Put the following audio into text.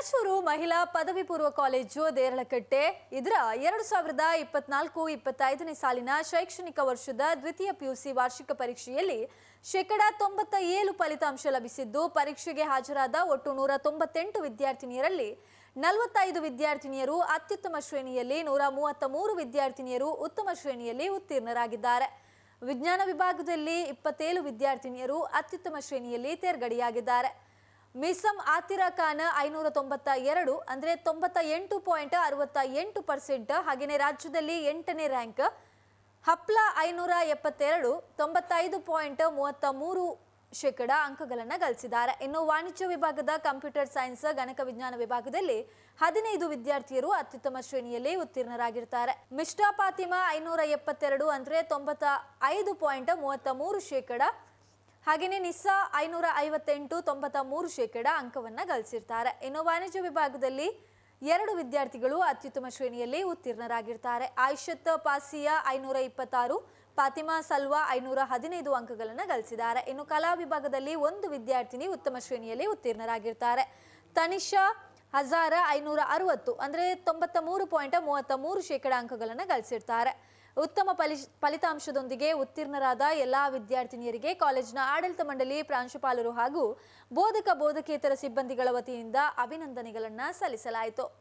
ಕಣಚೂರು ಮಹಿಳಾ ಪದವಿ ಪೂರ್ವ ಕಾಲೇಜು ದೇರಳಕಟ್ಟೆ ಇದರ 2024-25ನೇ ಸಾಲಿನ ಶೈಕ್ಷಣಿಕ ವರ್ಷದ ದ್ವಿತೀಯ ಪಿಯುಸಿ ವಾರ್ಷಿಕ ಪರೀಕ್ಷೆಯಲ್ಲಿ 97% ಫಲಿತಾಂಶ ಲಭಿಸಿದ್ದು ಪರೀಕ್ಷೆಗೆ ಹಾಜರಾದ ಒಟ್ಟು 198 ವಿದ್ಯಾರ್ಥಿನಿಯರಲ್ಲಿ 45 ವಿದ್ಯಾರ್ಥಿನಿಯರು ಅತ್ಯುತ್ತಮ ಶ್ರೇಣಿಯಲ್ಲಿ 133 ವಿದ್ಯಾರ್ಥಿನಿಯರು ಉತ್ತಮ ಶ್ರೇಣಿಯಲ್ಲಿ ಉತ್ತೀರ್ಣರಾಗಿದ್ದಾರೆ. ವಿಜ್ಞಾನ ವಿಭಾಗದಲ್ಲಿ 27 ವಿದ್ಯಾರ್ಥಿನಿಯರು ಅತ್ಯುತ್ತಮ ಶ್ರೇಣಿಯಲ್ಲಿ ತೇರ್ಗಡೆಯಾಗಿದ್ದಾರೆ. ಮಿಸಂ ಆತಿರಾ ಖಾನ್ 592 ಅಂದರೆ 98.68%. ಹಾಗೆಯೇ ರಾಜ್ಯದಲ್ಲಿ 8ನೇ ರ್ಯಾಂಕ್. ಹಪ್ಲಾ 572 95.33% ಅಂಕಗಳನ್ನು ಗಳಿಸಿದ್ದಾರೆ. ಇನ್ನು ವಾಣಿಜ್ಯ ವಿಭಾಗದ ಕಂಪ್ಯೂಟರ್ ಸೈನ್ಸ್ ಗಣಕ ವಿಜ್ಞಾನ ವಿಭಾಗದಲ್ಲಿ 15 ವಿದ್ಯಾರ್ಥಿಯರು ಅತ್ಯುತ್ತಮ ಶ್ರೇಣಿಯಲ್ಲಿ ಉತ್ತೀರ್ಣರಾಗಿರ್ತಾರೆ. ಮಿಸ್ಟಾ ಫಾತಿಮಾ 572 ಅಂದರೆ 95.33%. ಹಾಗೆಯೇ ನಿಸ್ಸಾ 558 93% ಅಂಕವನ್ನು ಗಳಿಸಿರ್ತಾರೆ. ಇನ್ನು ವಾಣಿಜ್ಯ ವಿಭಾಗದಲ್ಲಿ 2 ವಿದ್ಯಾರ್ಥಿಗಳು ಅತ್ಯುತ್ತಮ ಶ್ರೇಣಿಯಲ್ಲಿ ಉತ್ತೀರ್ಣರಾಗಿರ್ತಾರೆ. ಆಯಿಷತ್ ಪಾಸಿಯಾ 526, ಫಾತಿಮಾ ಸಲ್ವಾ 515 ಅಂಕಗಳನ್ನು ಗಳಿಸಿದ್ದಾರೆ. ಇನ್ನು ಕಲಾ ವಿಭಾಗದಲ್ಲಿ 1 ವಿದ್ಯಾರ್ಥಿನಿ ಉತ್ತಮ ಶ್ರೇಣಿಯಲ್ಲಿ ಉತ್ತೀರ್ಣರಾಗಿರ್ತಾರೆ. ತನಿಷಾ ಹಜಾರ 560 ಅಂದರೆ 93.33% ಅಂಕಗಳನ್ನು ಗಳಿಸಿರ್ತಾರೆ. ಉತ್ತಮ ಫಲಿತಾಂಶದೊಂದಿಗೆ ಉತ್ತೀರ್ಣರಾದ ಎಲ್ಲಾ ವಿದ್ಯಾರ್ಥಿನಿಯರಿಗೆ ಕಾಲೇಜಿನ ಆಡಳಿತ ಮಂಡಳಿ, ಪ್ರಾಂಶುಪಾಲರು ಹಾಗೂ ಬೋಧಕ ಬೋಧಕೇತರ ಸಿಬ್ಬಂದಿಗಳ ವತಿಯಿಂದ ಅಭಿನಂದನೆಗಳನ್ನು ಸಲ್ಲಿಸಲಾಯಿತು.